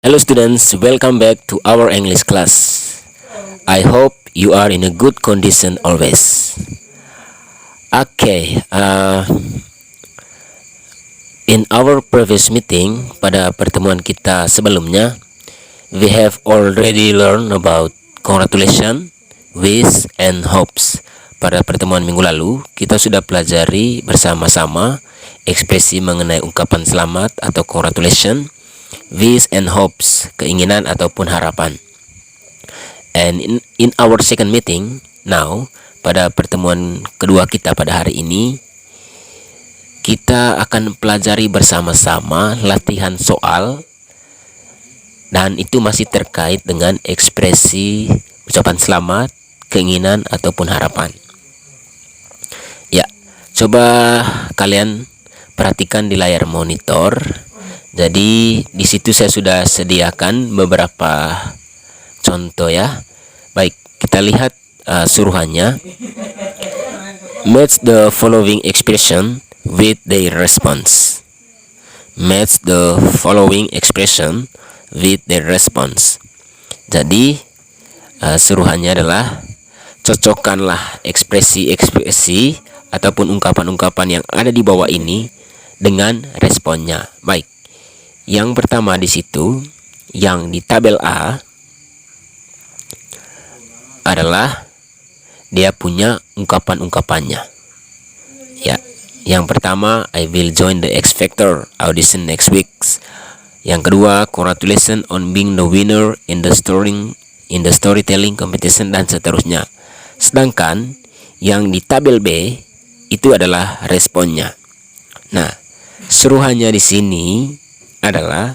Hello students, welcome back to our English class. I hope you are in a good condition always. Okay, in our previous meeting, pada pertemuan kita sebelumnya, we have already learned about congratulations, wish, and hopes. Pada pertemuan minggu lalu, kita sudah pelajari bersama-sama ekspresi mengenai ungkapan selamat atau congratulations, wish and hopes, keinginan ataupun harapan. And in our second meeting now, pada pertemuan kedua kita pada hari ini, kita akan pelajari bersama-sama latihan soal, dan itu masih terkait dengan ekspresi ucapan selamat, keinginan ataupun harapan. Ya, coba kalian perhatikan di layar monitor. Jadi di situ saya sudah sediakan beberapa contoh ya. Baik, kita lihat suruhannya. Match the following expression with their response. Match the following expression with their response. Jadi suruhannya adalah cocokkanlah ekspresi-ekspresi ataupun ungkapan-ungkapan yang ada di bawah ini dengan responnya. Baik. Yang pertama di situ, yang di tabel A adalah dia punya ungkapan-ungkapannya. Ya, yang pertama, I will join the X Factor audition next week. Yang kedua, congratulations on being the winner in the storytelling competition, dan seterusnya. Sedangkan yang di tabel B itu adalah responnya. Nah, suruhannya di sini adalah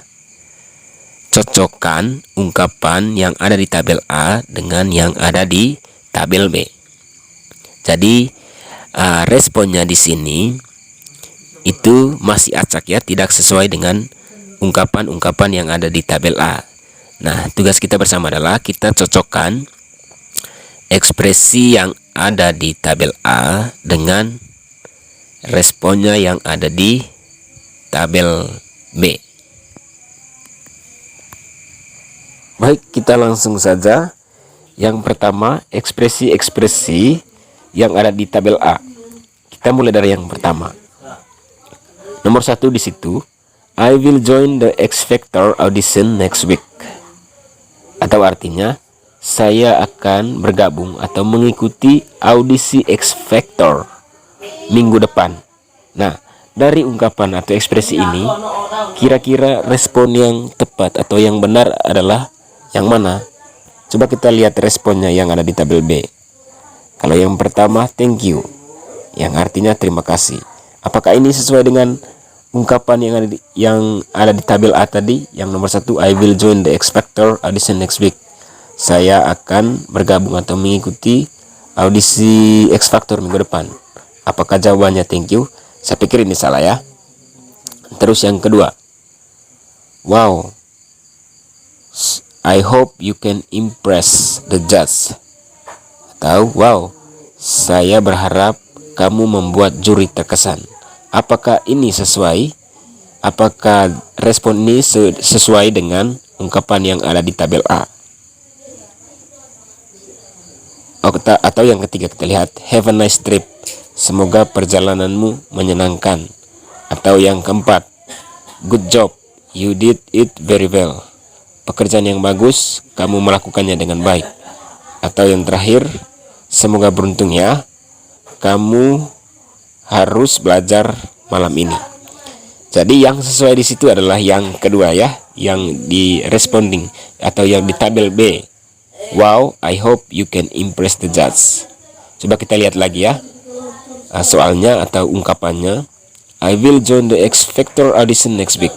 cocokkan ungkapan yang ada di tabel A dengan yang ada di tabel B. Jadi responnya di sini itu masih acak ya, tidak sesuai dengan ungkapan-ungkapan yang ada di tabel A. Nah, tugas kita bersama adalah kita cocokkan ekspresi yang ada di tabel A dengan responnya yang ada di tabel B. Baik, kita langsung saja. Yang pertama, ekspresi-ekspresi yang ada di tabel A. Kita mulai dari yang pertama. Nomor 1 di situ, I will join the X Factor audition next week. Atau artinya, saya akan bergabung atau mengikuti audisi X Factor minggu depan. Nah, dari ungkapan atau ekspresi ini, kira-kira respon yang tepat atau yang benar adalah yang mana? Coba kita lihat responnya yang ada di tabel B. Kalau yang pertama, thank you, yang artinya terima kasih. Apakah ini sesuai dengan ungkapan yang ada di tabel A tadi? Yang nomor 1, I will join the X Factor audition next week. Saya akan bergabung atau mengikuti audisi X Factor minggu depan. Apakah jawabannya thank you? Saya pikir ini salah ya. Terus yang kedua, wow, I hope you can impress the judge. Atau wow, saya berharap kamu membuat juri terkesan. Apakah ini sesuai? Apakah respon ini sesuai dengan ungkapan yang ada di tabel A? Atau yang ketiga, kita lihat, have a nice trip, semoga perjalananmu menyenangkan. Atau yang keempat, good job, you did it very well, pekerjaan yang bagus, kamu melakukannya dengan baik. Atau yang terakhir, semoga beruntung ya, kamu harus belajar malam ini. Jadi yang sesuai di situ adalah yang kedua ya, yang di responding atau yang di tabel B. Wow, I hope you can impress the judge. Coba kita lihat lagi ya soalnya atau ungkapannya. I will join the X Factor audition next week.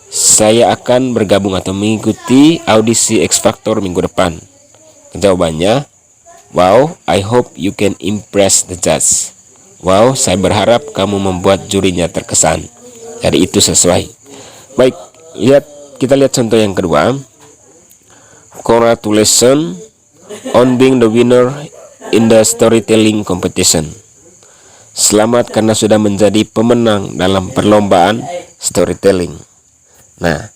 Saya akan bergabung atau mengikuti audisi X Factor minggu depan. Jawabannya, wow, I hope you can impress the judge. Wow, saya berharap kamu membuat jurinya terkesan. Jadi itu sesuai. Baik, kita lihat contoh yang kedua. Congratulations on being the winner in the storytelling competition. Selamat karena sudah menjadi pemenang dalam perlombaan storytelling. Nah,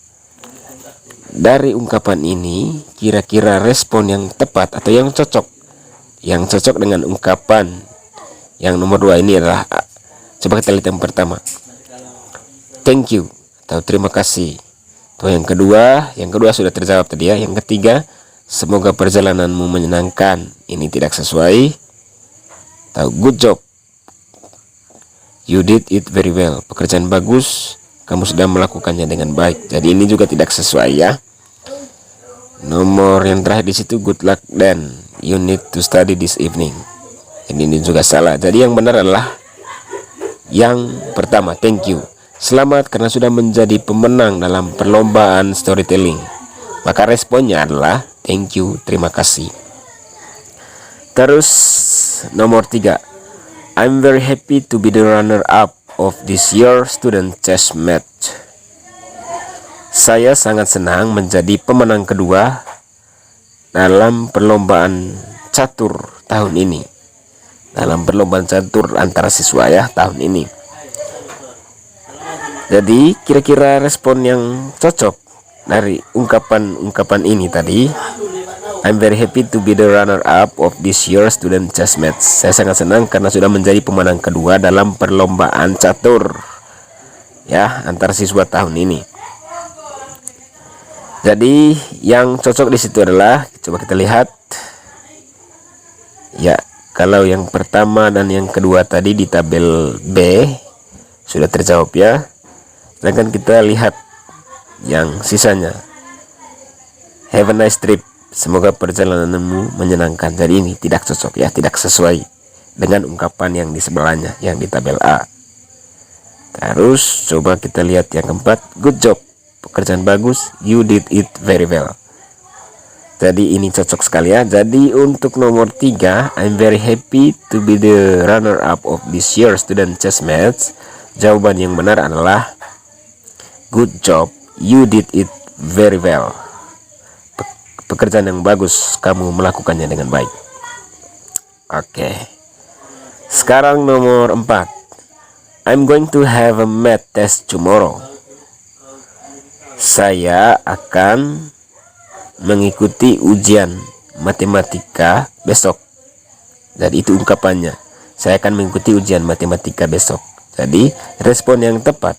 dari ungkapan ini kira-kira respon yang tepat atau yang cocok dengan ungkapan yang nomor 2 ini adalah, coba kita lihat yang pertama, thank you atau terima kasih. Tuh yang kedua sudah terjawab tadi ya. Yang ketiga, semoga perjalananmu menyenangkan. Ini tidak sesuai. Atau good job, you did it very well. Pekerjaan bagus, kamu sudah melakukannya dengan baik. Jadi ini juga tidak sesuai ya. Nomor yang terakhir di situ, good luck then, you need to study this evening. Ini juga salah. Jadi yang benar adalah yang pertama, thank you. Selamat karena sudah menjadi pemenang dalam perlombaan storytelling. Maka responnya adalah thank you, terima kasih. Terus nomor 3, I'm very happy to be the runner up of this year student chess match. Saya sangat senang menjadi pemenang kedua dalam perlombaan catur tahun ini. Dalam perlombaan catur antara siswa ya tahun ini. Jadi kira-kira respon yang cocok dari ungkapan ini tadi, I'm very happy to be the runner up of this year student chess match. Saya sangat senang karena sudah menjadi pemenang kedua dalam perlombaan catur ya antar siswa tahun ini. Jadi yang cocok di situ adalah, coba kita lihat ya, kalau yang pertama dan yang kedua tadi di tabel B sudah terjawab ya. Sedangkan kita lihat yang sisanya, have a nice trip, semoga perjalananmu menyenangkan. Jadi ini tidak cocok ya, tidak sesuai dengan ungkapan yang di sebelahnya, yang di tabel A. Terus coba kita lihat yang keempat, good job, pekerjaan bagus, you did it very well. Jadi ini cocok sekali ya. Jadi untuk nomor 3, I'm very happy to be the runner up of this year student chess match. Jawaban yang benar adalah good job, you did it very well. Pekerjaan yang bagus, kamu melakukannya dengan baik. Oke. Sekarang nomor 4. I'm going to have a math test tomorrow. Saya akan mengikuti ujian matematika besok. Jadi itu ungkapannya. Saya akan mengikuti ujian matematika besok. Jadi respon yang tepat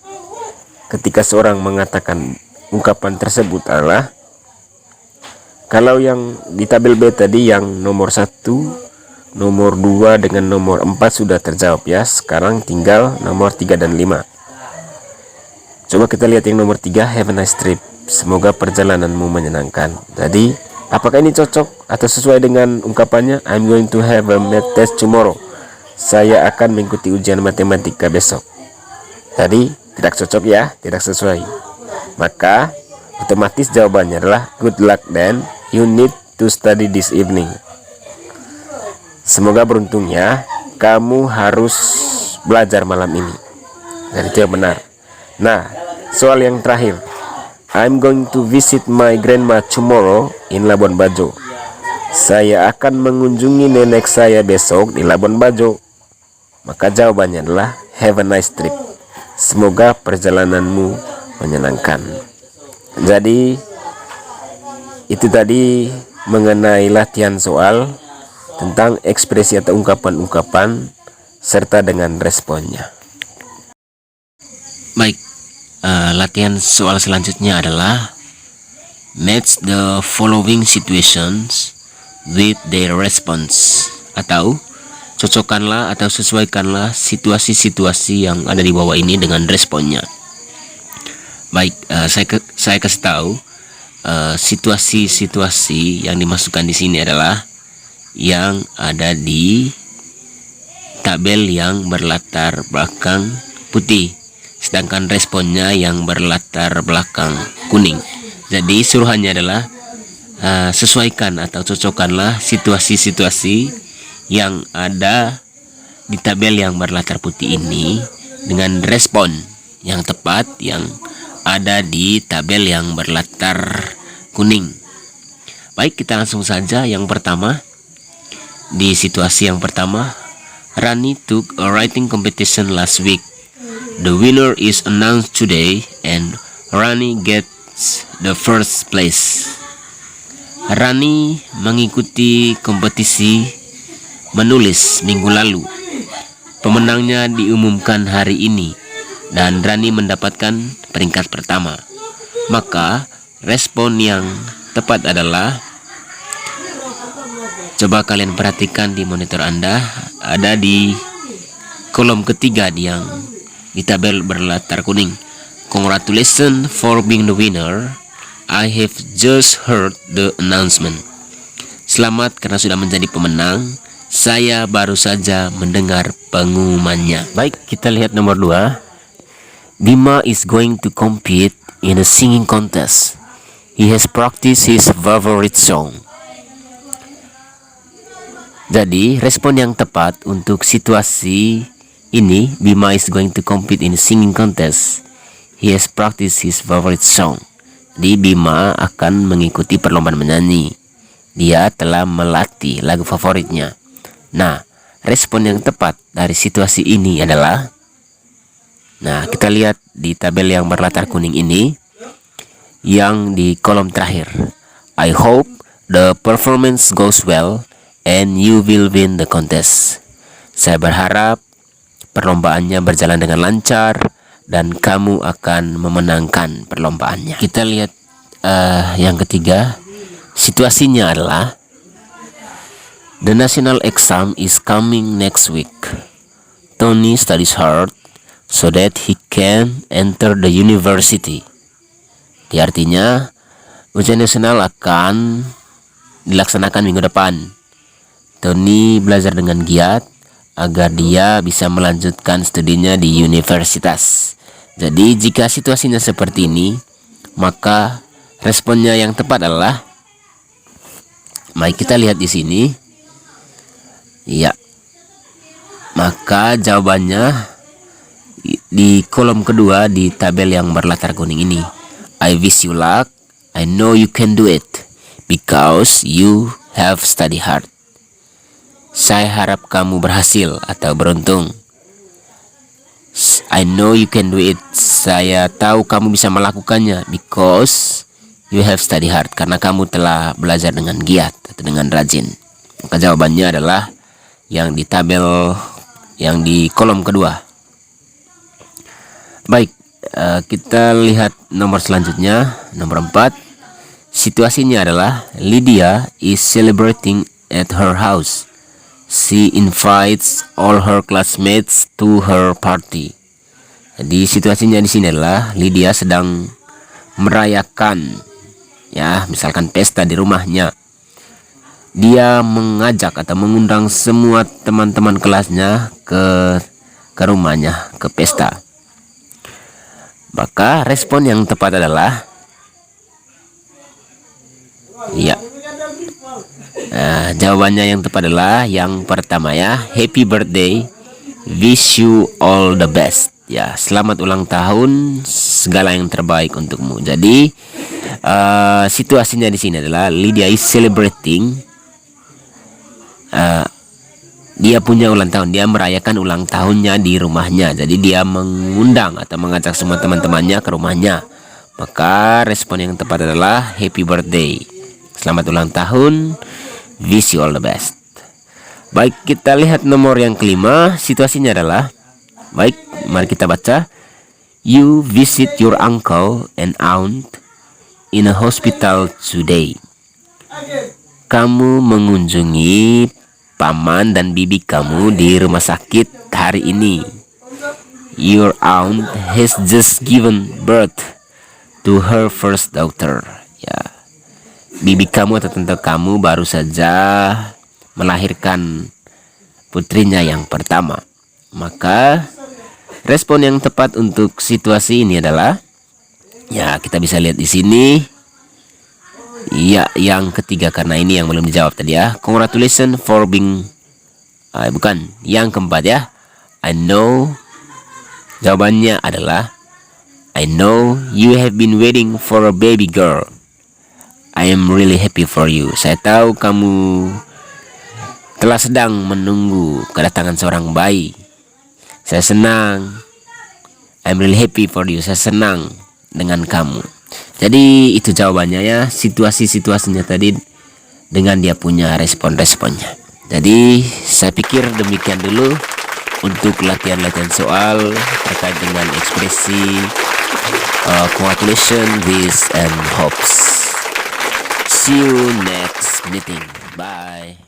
ketika seorang mengatakan ungkapan tersebut adalah, kalau yang di tabel B tadi yang nomor 1, nomor 2 dengan nomor 4 sudah terjawab ya. Sekarang tinggal nomor 3 dan 5. Coba kita lihat yang nomor 3, have a nice trip, semoga perjalananmu menyenangkan. Jadi apakah ini cocok atau sesuai dengan ungkapannya, I'm going to have a math test tomorrow. Saya akan mengikuti ujian matematika besok. Jadi tidak cocok ya, tidak sesuai. Maka otomatis jawabannya adalah good luck then, you need to study this evening. Semoga beruntung ya, kamu harus belajar malam ini. Dan itu yang benar. Nah, soal yang terakhir, I'm going to visit my grandma tomorrow in Labuan Bajo. Saya akan mengunjungi nenek saya besok di Labuan Bajo. Maka jawabannya adalah have a nice trip, semoga perjalananmu menyenangkan. Jadi itu tadi mengenai latihan soal tentang ekspresi atau ungkapan-ungkapan serta dengan responnya. Baik, latihan soal selanjutnya adalah match the following situations with their response, atau cocokkanlah atau sesuaikanlah situasi-situasi yang ada di bawah ini dengan responnya. Baik, saya kasih tahu situasi-situasi yang dimasukkan di sini adalah yang ada di tabel yang berlatar belakang putih, sedangkan responnya yang berlatar belakang kuning. Jadi suruhannya adalah sesuaikan atau cocokkanlah situasi-situasi yang ada di tabel yang berlatar putih ini dengan respon yang tepat yang ada di tabel yang berlatar kuning. Baik, kita langsung saja. Yang pertama, di situasi yang pertama, Rani took a writing competition last week. The winner is announced today and Rani get reached the first place. Rani mengikuti kompetisi menulis minggu lalu. Pemenangnya diumumkan hari ini dan Rani mendapatkan peringkat pertama. Maka respon yang tepat adalah, coba kalian perhatikan di monitor Anda, ada di kolom ketiga yang di tabel berlatar kuning. Congratulations for being the winner. I have just heard the announcement. Selamat karena sudah menjadi pemenang. Saya baru saja mendengar pengumumannya. Baik, kita lihat nomor 2. Bima is going to compete in a singing contest. He has practiced his favorite song. Jadi, respon yang tepat untuk situasi ini, Bima is going to compete in a singing contest. He has practiced his favorite song. Jadi, Bima akan mengikuti perlombaan menyanyi. Dia telah melatih lagu favoritnya. Nah, respon yang tepat dari situasi ini adalah, nah, kita lihat di tabel yang berlatar kuning ini, yang di kolom terakhir. I hope the performance goes well and you will win the contest. Saya berharap perlombaannya berjalan dengan lancar dan kamu akan memenangkan perlombaannya. Kita lihat yang ketiga. Situasinya adalah, the national exam is coming next week. Tony studies hard so that he can enter the university. Artinya, ujian nasional akan dilaksanakan minggu depan. Tony belajar dengan giat agar dia bisa melanjutkan studinya di universitas. Jadi, jika situasinya seperti ini, maka responnya yang tepat adalah, mari kita lihat di sini. Ya. Maka jawabannya di kolom kedua di tabel yang berlatar kuning ini. I wish you luck. I know you can do it because you have studied hard. Saya harap kamu berhasil atau beruntung. I know you can do it. Saya tahu kamu bisa melakukannya because you have studied hard. Karena kamu telah belajar dengan giat atau dengan rajin. Maka jawabannya adalah yang di tabel yang di kolom kedua. Baik, kita lihat nomor selanjutnya, nomor 4. Situasinya adalah, Lydia is celebrating at her house. She invites all her classmates to her party. Jadi situasinya di sini adalah Lydia sedang merayakan, ya, misalkan pesta di rumahnya. Dia mengajak atau mengundang semua teman-teman kelasnya ke rumahnya, ke pesta. Maka respon yang tepat adalah, ya, jawabannya yang tepat adalah yang pertama, ya, happy birthday, wish you all the best. Ya, selamat ulang tahun, segala yang terbaik untukmu. Jadi situasinya di sini adalah Lydia is celebrating. Dia punya ulang tahun, dia merayakan ulang tahunnya di rumahnya. Jadi dia mengundang atau mengajak semua teman-temannya ke rumahnya. Maka respon yang tepat adalah happy birthday, selamat ulang tahun, wish you all the best. Baik, kita lihat nomor yang kelima. Situasinya adalah, baik, mari kita baca. You visit your uncle and aunt in a hospital today. Kamu mengunjungi paman dan bibi kamu di rumah sakit hari ini. Your aunt has just given birth to her first daughter. Ya, bibi kamu atau tante kamu baru saja melahirkan putrinya yang pertama. Maka respon yang tepat untuk situasi ini adalah, ya, kita bisa lihat di sini. Ya, yang ketiga, karena ini yang belum dijawab tadi, ya. Congratulations for being, bukan, yang keempat, ya. I know. Jawabannya adalah, I know you have been waiting for a baby girl. I am really happy for you. Saya tahu kamu telah sedang menunggu kedatangan seorang bayi. Saya senang. I'm really happy for you. Saya senang dengan kamu. Jadi itu jawabannya ya, situasinya tadi dengan dia punya respon-responnya. Jadi saya pikir demikian dulu untuk latihan-latihan soal terkait dengan ekspresi congratulations, wish, and hopes. See you next meeting. Bye.